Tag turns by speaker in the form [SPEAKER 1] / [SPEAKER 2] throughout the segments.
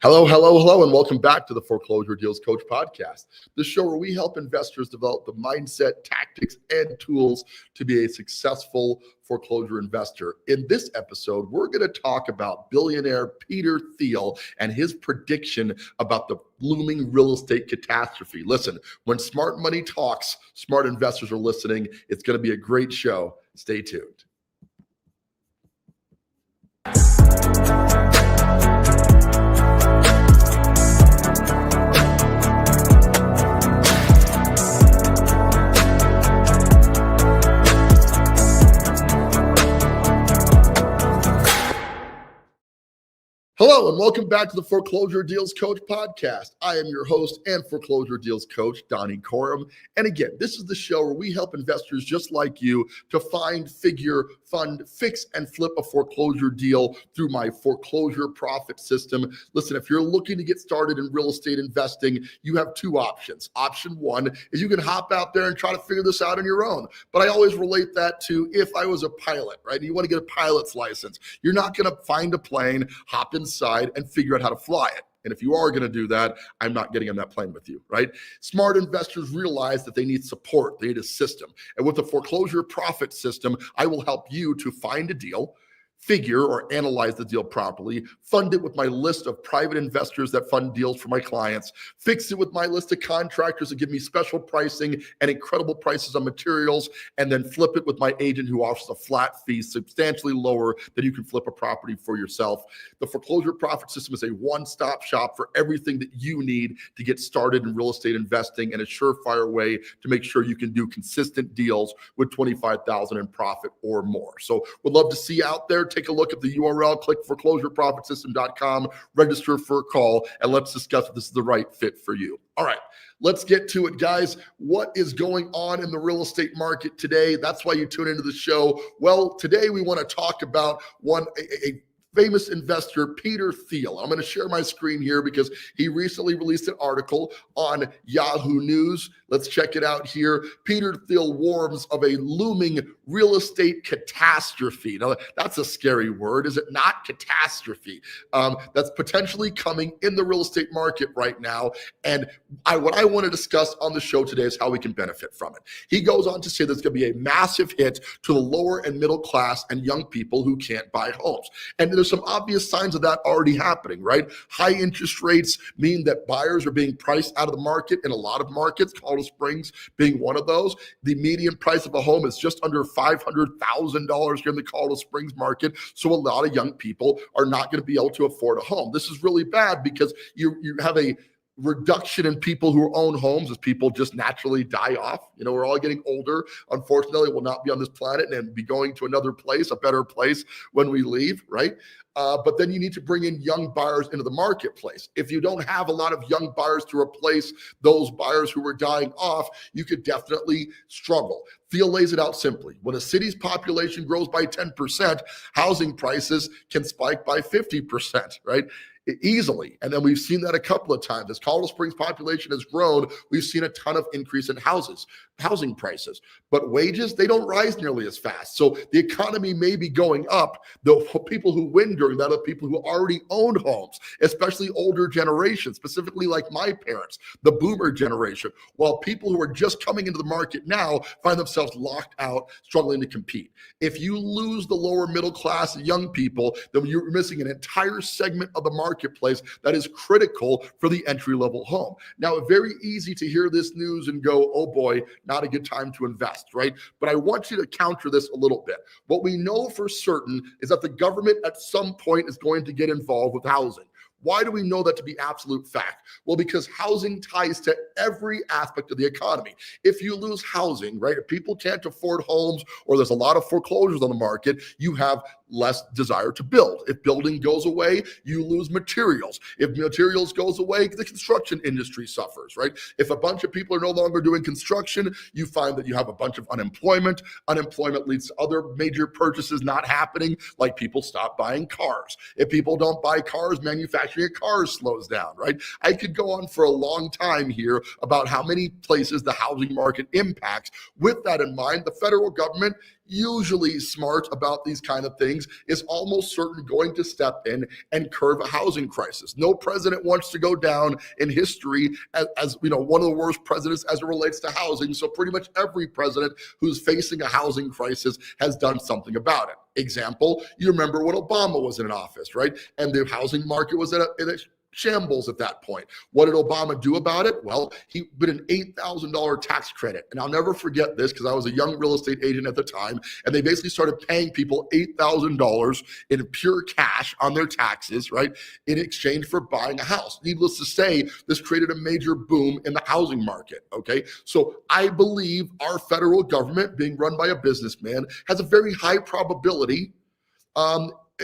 [SPEAKER 1] Hello, hello, hello, and welcome back to the Foreclosure Deals Coach podcast, the show where we help investors develop the mindset, tactics, and tools to be a successful foreclosure investor. In this episode, we're going to talk about billionaire Peter Thiel and his prediction about the looming real estate catastrophe. Listen, when smart money talks, smart investors are listening. It's going to be a great show. Stay tuned. Hello, and welcome back to the Foreclosure Deals Coach podcast. I am your host and Foreclosure Deals Coach, Donnie Corum. And again, this is the show where we help investors just like you to find, figure, fund, fix, and flip a foreclosure deal through my foreclosure profit system. Listen, if you're looking to get started in real estate investing, you have two options. Option one is you can hop out there and try to figure this out on your own. But I always relate that to if I was a pilot, right? And you want to get a pilot's license. You're not going to find a plane, hop inside, and figure out how to fly it. And if you are going to do that, I'm not getting on that plane with you, right? Smart investors realize that they need support. They need a system. And with the foreclosure profit system, I will help you to find a deal, figure or analyze the deal properly, fund it with my list of private investors that fund deals for my clients, fix it with my list of contractors that give me special pricing and incredible prices on materials, and then flip it with my agent who offers a flat fee substantially lower than you can flip a property for yourself. The foreclosure profit system is a one-stop shop for everything that you need to get started in real estate investing and a surefire way to make sure you can do consistent deals with $25,000 in profit or more. So we'd love to see you out there. Take a look at the URL, click foreclosureprofitsystem.com, register for a call, and let's discuss if this is the right fit for you. All right, let's get to it, guys. What is going on in the real estate market today? That's why you tune into the show. Well, today we want to talk about a famous investor, Peter Thiel. I'm going to share my screen here because he recently released an article on Yahoo News. Let's check it out here. Peter Thiel warns of a looming real estate catastrophe. Now, that's a scary word, is it not? Catastrophe. That's potentially coming in the real estate market right now. And what I want to discuss on the show today is how we can benefit from it. He goes on to say there's going to be a massive hit to the lower and middle class and young people who can't buy homes. And there's some obvious signs of that already happening, right? High interest rates mean that buyers are being priced out of the market in a lot of markets, Colorado Springs being one of those. The median price of a home is just under $500,000 here in the Colorado Springs market. So a lot of young people are not going to be able to afford a home. This is really bad because you have a reduction in people who own homes as people just naturally die off. You know, we're all getting older. Unfortunately, we'll not be on this planet and be going to another place, a better place when we leave, right? But then you need to bring in young buyers into the marketplace. If you don't have a lot of young buyers to replace those buyers who are dying off, you could definitely struggle. Thiel lays it out simply. When a city's population grows by 10%, housing prices can spike by 50%, right? Easily. And then we've seen that a couple of times. As Colorado Springs population has grown, we've seen a ton of increase in housing prices. But wages, they don't rise nearly as fast. So the economy may be going up. The people who win during that are people who already owned homes, especially older generations, specifically like my parents, the boomer generation, while people who are just coming into the market now find themselves locked out, struggling to compete. If you lose the lower middle class young people, then you're missing an entire segment of the marketplace that is critical for the entry-level home. Now, very easy to hear this news and go, oh boy, not a good time to invest, right? But I want you to counter this a little bit. What we know for certain is that the government at some point is going to get involved with housing. Why do we know that to be absolute fact? Well, because housing ties to every aspect of the economy. If you lose housing, right, if people can't afford homes or there's a lot of foreclosures on the market, you have less desire to build. If building goes away, you lose materials. If materials goes away, the construction industry suffers, right? If a bunch of people are no longer doing construction, you find that you have a bunch of unemployment. Unemployment leads to other major purchases not happening, like people stop buying cars. If people don't buy cars, manufacturing of cars slows down, right? I could go on for a long time here about how many places the housing market impacts. With that in mind, the federal government usually smart about these kind of things, is almost certainly going to step in and curb a housing crisis. No president wants to go down in history as one of the worst presidents as it relates to housing. So pretty much every president who's facing a housing crisis has done something about it. Example, you remember when Obama was in office, right? And the housing market was in a shambles at that point. What did Obama do about it? Well, he put an $8,000 tax credit. And I'll never forget this because I was a young real estate agent at the time. And they basically started paying people $8,000 in pure cash on their taxes, right, in exchange for buying a house. Needless to say, this created a major boom in the housing market, okay? So I believe our federal government, being run by a businessman, has a very high probability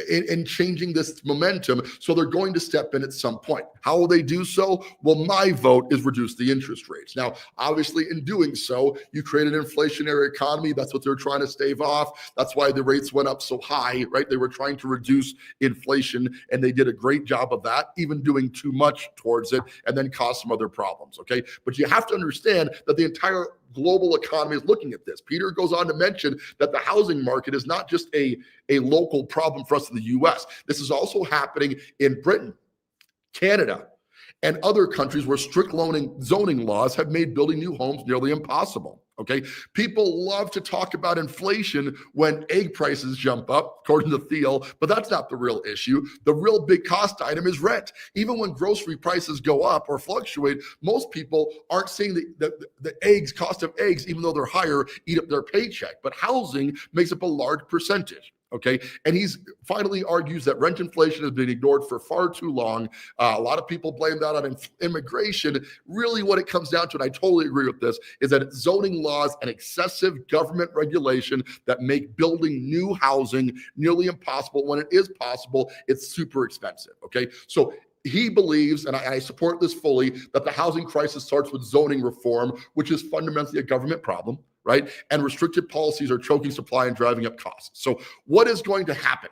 [SPEAKER 1] in changing this momentum. So they're going to step in at some point. How will they do so? Well, my vote is reduce the interest rates. Now, obviously, in doing so, you create an inflationary economy. That's what they're trying to stave off. That's why the rates went up so high, right? They were trying to reduce inflation, and they did a great job of that, even doing too much towards it, and then caused some other problems, okay? But you have to understand that the entire global economy is looking at this. Peter goes on to mention that the housing market is not just a local problem for us in the US. This is also happening in Britain, Canada, and other countries where strict zoning laws have made building new homes nearly impossible. Okay, people love to talk about inflation when egg prices jump up, according to Thiel, but that's not the real issue. The real big cost item is rent. Even when grocery prices go up or fluctuate, most people aren't seeing the cost of eggs, even though they're higher, eat up their paycheck. But housing makes up a large percentage. Okay, and he's finally argues that rent inflation has been ignored for far too long. A lot of people blame that on immigration. Really, what it comes down to, and I totally agree with this, is that it's zoning laws and excessive government regulation that make building new housing nearly impossible. When it is possible, it's super expensive. Okay, so he believes, and I support this fully, that the housing crisis starts with zoning reform, which is fundamentally a government problem, right? And restrictive policies are choking supply and driving up costs. So what is going to happen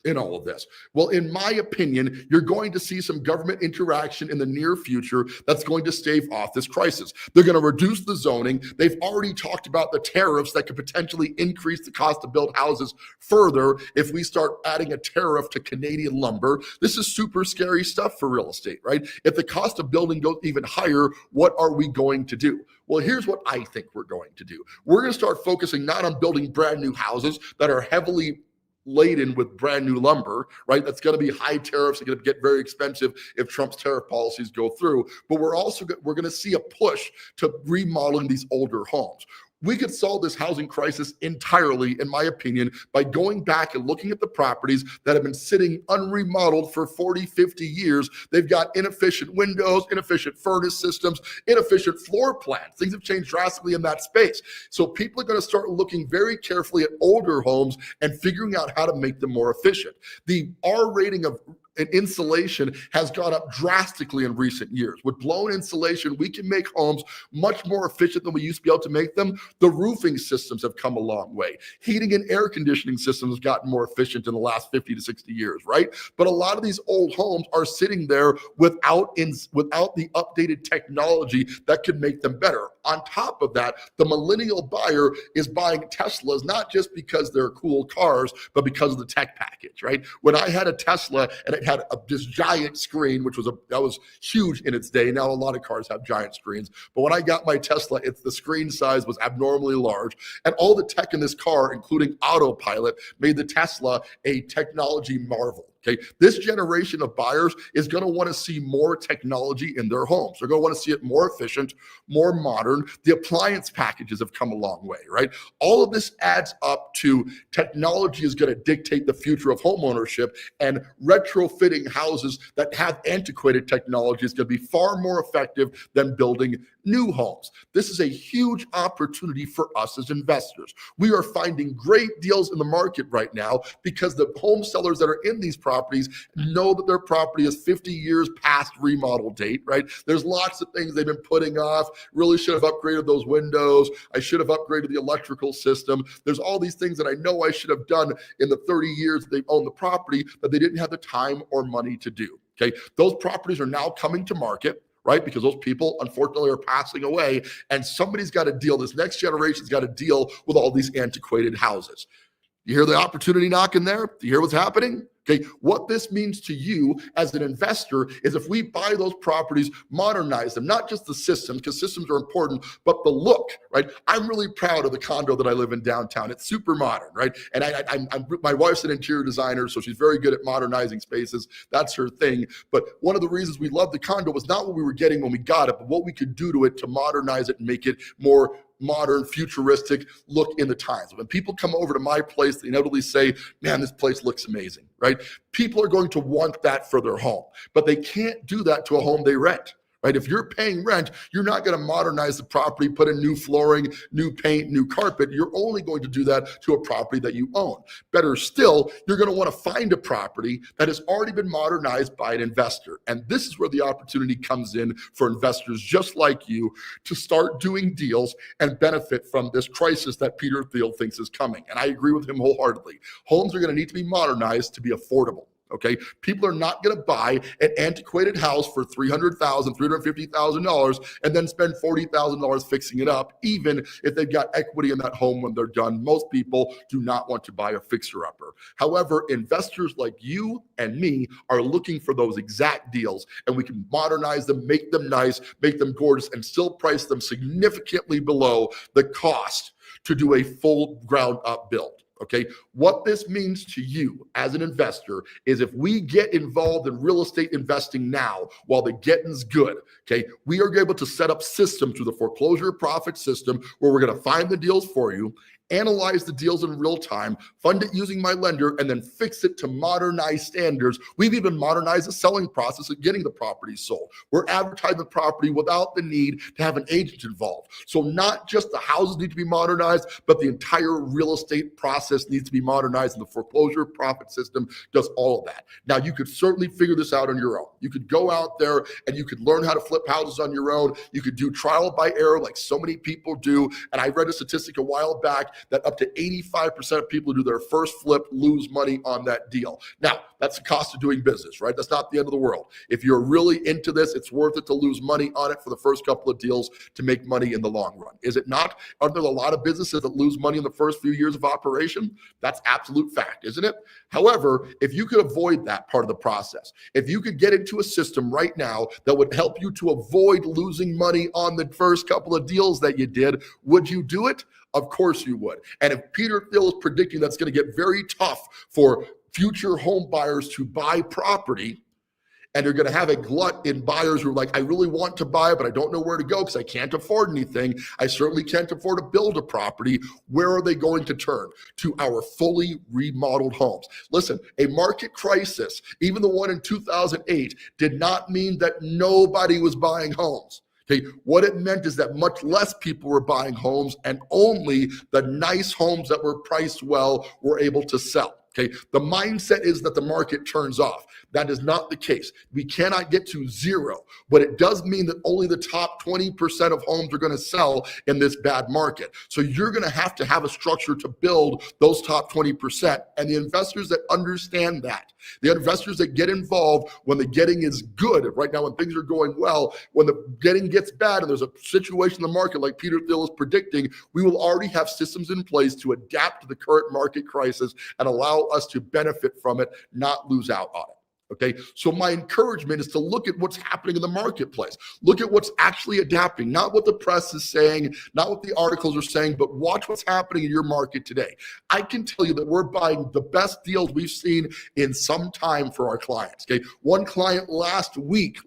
[SPEAKER 1] in all of this? Well, in my opinion, you're going to see some government interaction in the near future that's going to stave off this crisis. They're going to reduce the zoning. They've already talked about the tariffs that could potentially increase the cost to build houses further if we start adding a tariff to Canadian lumber. This is super scary stuff for real estate, right? If the cost of building goes even higher, what are we going to do? Well, here's what I think we're going to do. We're going to start focusing not on building brand new houses that are heavily laden with brand new lumber, right? That's going to be high tariffs. They're going to get very expensive if Trump's tariff policies go through. But we're going to see a push to remodeling these older homes. We could solve this housing crisis entirely, in my opinion, by going back and looking at the properties that have been sitting unremodeled for 40, 50 years. They've got inefficient windows, inefficient furnace systems, inefficient floor plans. Things have changed drastically in that space. So people are going to start looking very carefully at older homes and figuring out how to make them more efficient. The R rating of insulation has gone up drastically in recent years. With blown insulation, we can make homes much more efficient than we used to be able to make them. The roofing systems have come a long way. Heating and air conditioning systems have gotten more efficient in the last 50 to 60 years, right? But a lot of these old homes are sitting there without the updated technology that could make them better. On top of that, the millennial buyer is buying Teslas not just because they're cool cars, but because of the tech package, right? When I had a Tesla and it had this giant screen, that was huge in its day. Now a lot of cars have giant screens, but when I got my Tesla, the screen size was abnormally large, and all the tech in this car, including autopilot, made the Tesla a technology marvel. Okay, this generation of buyers is going to want to see more technology in their homes. They're going to want to see it more efficient, more modern. The appliance packages have come a long way, right? All of this adds up to technology is going to dictate the future of home ownership, and retrofitting houses that have antiquated technology is going to be far more effective than building new homes. This is a huge opportunity for us as investors. We are finding great deals in the market right now because the home sellers that are in these properties know that their property is 50 years past remodel date, right? There's lots of things they've been putting off. Really should have upgraded those windows. I should have upgraded the electrical system. There's all these things that I know I should have done in the 30 years that they've owned the property that they didn't have the time or money to do. Okay, those properties are now coming to market, right? Because those people, unfortunately, are passing away, and somebody's got to deal, this next generation's got to deal with all these antiquated houses. You hear the opportunity knocking there? Do you hear what's happening? Okay, what this means to you as an investor is if we buy those properties, modernize them, not just the systems, because systems are important, but the look, right? I'm really proud of the condo that I live in downtown. It's super modern, right? And my wife's an interior designer, so she's very good at modernizing spaces. That's her thing. But one of the reasons we loved the condo was not what we were getting when we got it, but what we could do to it to modernize it and make it more modern, futuristic look in the times. When people come over to my place, they inevitably say, man, this place looks amazing, right? People are going to want that for their home, but they can't do that to a home they rent. Right? If you're paying rent, you're not going to modernize the property, put in new flooring, new paint, new carpet. You're only going to do that to a property that you own. Better still, you're going to want to find a property that has already been modernized by an investor. And this is where the opportunity comes in for investors just like you to start doing deals and benefit from this crisis that Peter Thiel thinks is coming. And I agree with him wholeheartedly. Homes are going to need to be modernized to be affordable. Okay, people are not going to buy an antiquated house for $300,000, $350,000 and then spend $40,000 fixing it up, even if they've got equity in that home when they're done. Most people do not want to buy a fixer-upper. However, investors like you and me are looking for those exact deals, and we can modernize them, make them nice, make them gorgeous, and still price them significantly below the cost to do a full ground-up build. Okay, what this means to you as an investor is if we get involved in real estate investing now while the getting's good, okay, we are able to set up systems through the foreclosure profit system where we're going to find the deals for you, analyze the deals in real time, fund it using my lender, and then fix it to modernized standards. We've even modernized the selling process of getting the property sold. We're advertising the property without the need to have an agent involved. So not just the houses need to be modernized, but the entire real estate process needs to be modernized, and the foreclosure profit system does all of that. Now, you could certainly figure this out on your own. You could go out there and you could learn how to flip houses on your own. You could do trial by error like so many people do. And I read a statistic a while back that up to 85% of people who do their first flip lose money on that deal. Now, that's the cost of doing business, right? That's not the end of the world. If you're really into this, it's worth it to lose money on it for the first couple of deals to make money in the long run. Is it not? Are there a lot of businesses that lose money in the first few years of operation? That's absolute fact, isn't it? However, if you could avoid that part of the process, if you could get into a system right now that would help you to avoid losing money on the first couple of deals that you did, would you do it? Of course you would. And if Peter Thiel is predicting that's going to get very tough for future home buyers to buy property, and you're going to have a glut in buyers who are like, I really want to buy, but I don't know where to go because I can't afford anything. I certainly can't afford to build a property. Where are they going to turn? To our fully remodeled homes. Listen, a market crisis, even the one in 2008, did not mean that nobody was buying homes. Okay, what it meant is that much less people were buying homes, and only the nice homes that were priced well were able to sell. Okay, the mindset is that the market turns off. That is not the case. We cannot get to zero, but it does mean that only the top 20% of homes are going to sell in this bad market. So you're going to have a structure to build those top 20%. And the investors that understand that, the investors that get involved when the getting is good, right now when things are going well, when the getting gets bad and there's a situation in the market like Peter Thiel is predicting, we will already have systems in place to adapt to the current market crisis and allow us to benefit from it, not lose out on it. Okay, so my encouragement is to look at what's happening in the marketplace. Look at what's actually adapting, not what the press is saying, not what the articles are saying, but watch what's happening in your market today. I can tell you that we're buying the best deals we've seen in some time for our clients. Okay, one client last week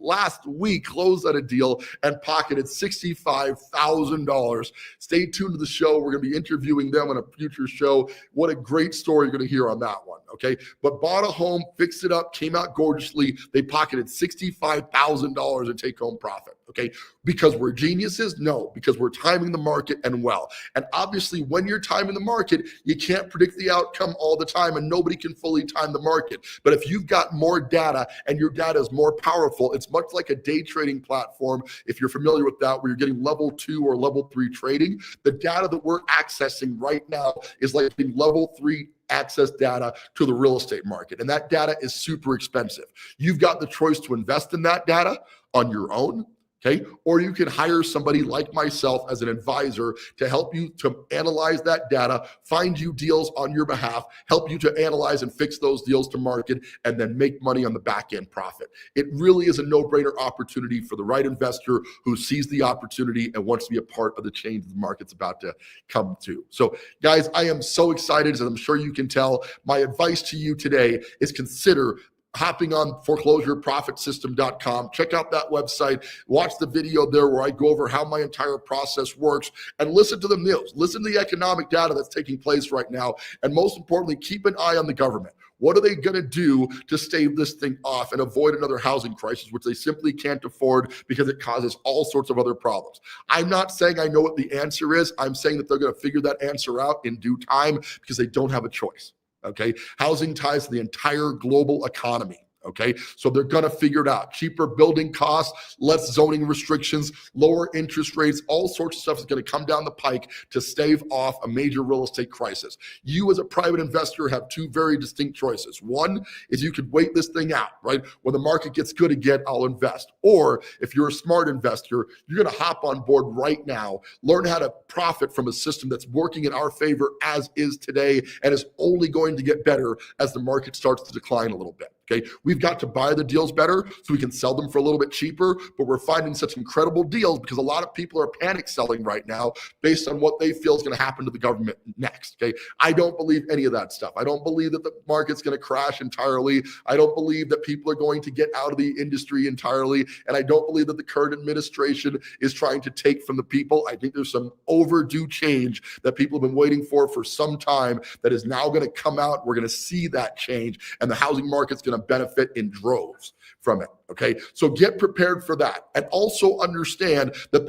[SPEAKER 1] closed at a deal and pocketed $65,000. Stay tuned to the show. We're going to be interviewing them on a future show. What a great story you're going to hear on that one. Okay, but bought a home, fixed it up, came out gorgeously. They pocketed $65,000 in take-home profit. Okay, because we're geniuses? No, because we're timing the market and well. And obviously, when you're timing the market, you can't predict the outcome all the time, and nobody can fully time the market. But if you've got more data and your data is more powerful, it's much like a day trading platform. If you're familiar with that, where you're getting level 2 or level 3 trading, the data that we're accessing right now is like getting level 3 access data to the real estate market. And that data is super expensive. You've got the choice to invest in that data on your own, Okay. Or you can hire somebody like myself as an advisor to help you to analyze that data, find you deals on your behalf, help you to analyze and fix those deals to market, and then make money on the back end profit. It really is a no-brainer opportunity for the right investor who sees the opportunity and wants to be a part of the change the market's about to come to. So guys, I am so excited, as I'm sure you can tell. My advice to you today is consider hopping on foreclosureprofitsystem.com. Check out that website. Watch the video there where I go over how my entire process works, and listen to the news. Listen to the economic data that's taking place right now. And most importantly, keep an eye on the government. What are they going to do to stave this thing off and avoid another housing crisis, which they simply can't afford because it causes all sorts of other problems? I'm not saying I know what the answer is. I'm saying that they're going to figure that answer out in due time because they don't have a choice. Okay. Housing ties to the entire global economy. Okay. So they're going to figure it out. Cheaper building costs, less zoning restrictions, lower interest rates, all sorts of stuff is going to come down the pike to stave off a major real estate crisis. You as a private investor have two very distinct choices. One is you could wait this thing out, right? When the market gets good again, I'll invest. Or if you're a smart investor, you're going to hop on board right now, learn how to profit from a system that's working in our favor as is today and is only going to get better as the market starts to decline a little bit. Okay, we've got to buy the deals better so we can sell them for a little bit cheaper, but we're finding such incredible deals because a lot of people are panic selling right now based on what they feel is going to happen to the government next. Okay, I don't believe any of that stuff. I don't believe that the market's going to crash entirely. I don't believe that people are going to get out of the industry entirely. And I don't believe that the current administration is trying to take from the people. I think there's some overdue change that people have been waiting for some time that is now going to come out. We're going to see that change, and the housing market's going to benefit in droves from it. Okay, so get prepared for that, and also understand that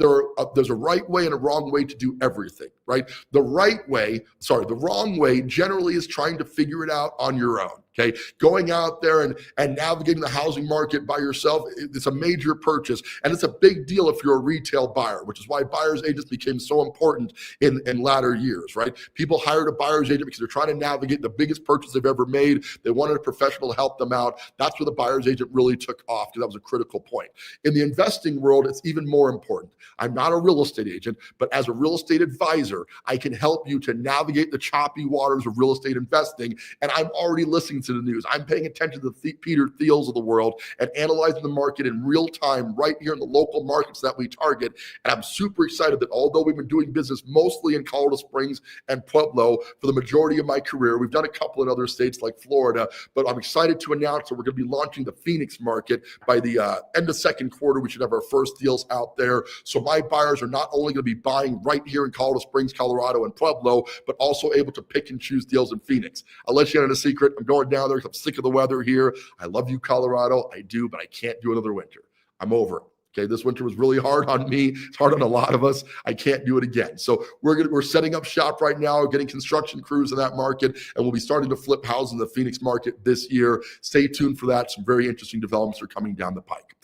[SPEAKER 1] there's a right way and a wrong way to do everything. Right, the wrong way generally is trying to figure it out on your own. Okay, going out there and navigating the housing market by yourself, it's a major purchase, and it's a big deal if you're a retail buyer, which is why buyer's agents became so important in latter years, right? People hired a buyer's agent because they're trying to navigate the biggest purchase they've ever made. They wanted a professional to help them out. That's where the buyer's agent really took off, because that was a critical point. In the investing world, it's even more important. I'm not a real estate agent, but as a real estate advisor, I can help you to navigate the choppy waters of real estate investing, and I'm already listening to the news. I'm paying attention to the Peter Thiels of the world and analyzing the market in real time right here in the local markets that we target. And I'm super excited that although we've been doing business mostly in Colorado Springs and Pueblo for the majority of my career, we've done a couple in other states like Florida, but I'm excited to announce that we're going to be launching the Phoenix market by the end of second quarter. We should have our first deals out there. So my buyers are not only going to be buying right here in Colorado Springs, Colorado, and Pueblo, but also able to pick and choose deals in Phoenix. I'll let you in on a secret. I'm going down there because I'm sick of the weather here. I love you, Colorado. I do, but I can't do another winter. I'm over it. Okay, this winter was really hard on me. It's hard on a lot of us. I can't do it again. So we're setting up shop right now, getting construction crews in that market, and we'll be starting to flip houses in the Phoenix market this year. Stay tuned for that. Some very interesting developments are coming down the pike.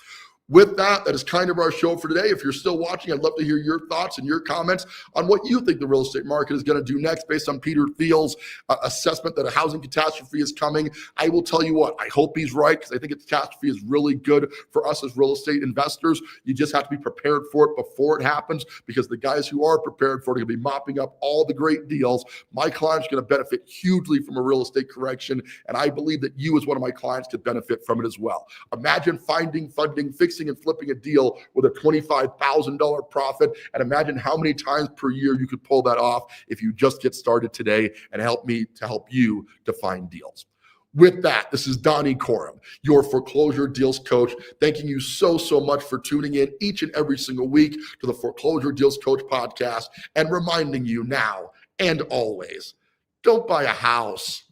[SPEAKER 1] With that is kind of our show for today. If you're still watching, I'd love to hear your thoughts and your comments on what you think the real estate market is going to do next based on Peter Thiel's assessment that a housing catastrophe is coming. I will tell you what, I hope he's right, because I think a catastrophe is really good for us as real estate investors. You just have to be prepared for it before it happens, because the guys who are prepared for it are going to be mopping up all the great deals. My clients are going to benefit hugely from a real estate correction, and I believe that you as one of my clients could benefit from it as well. Imagine finding, funding, fixing, and flipping a deal with a $25,000 profit, and imagine how many times per year you could pull that off if you just get started today, and help me to help you to find deals. With that, this is Donnie Corum, your foreclosure deals coach, thanking you so much for tuning in each and every single week to the Foreclosure Deals Coach podcast, and reminding you now and always, don't buy a house,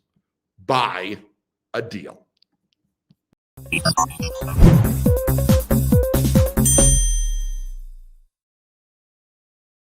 [SPEAKER 1] buy a deal.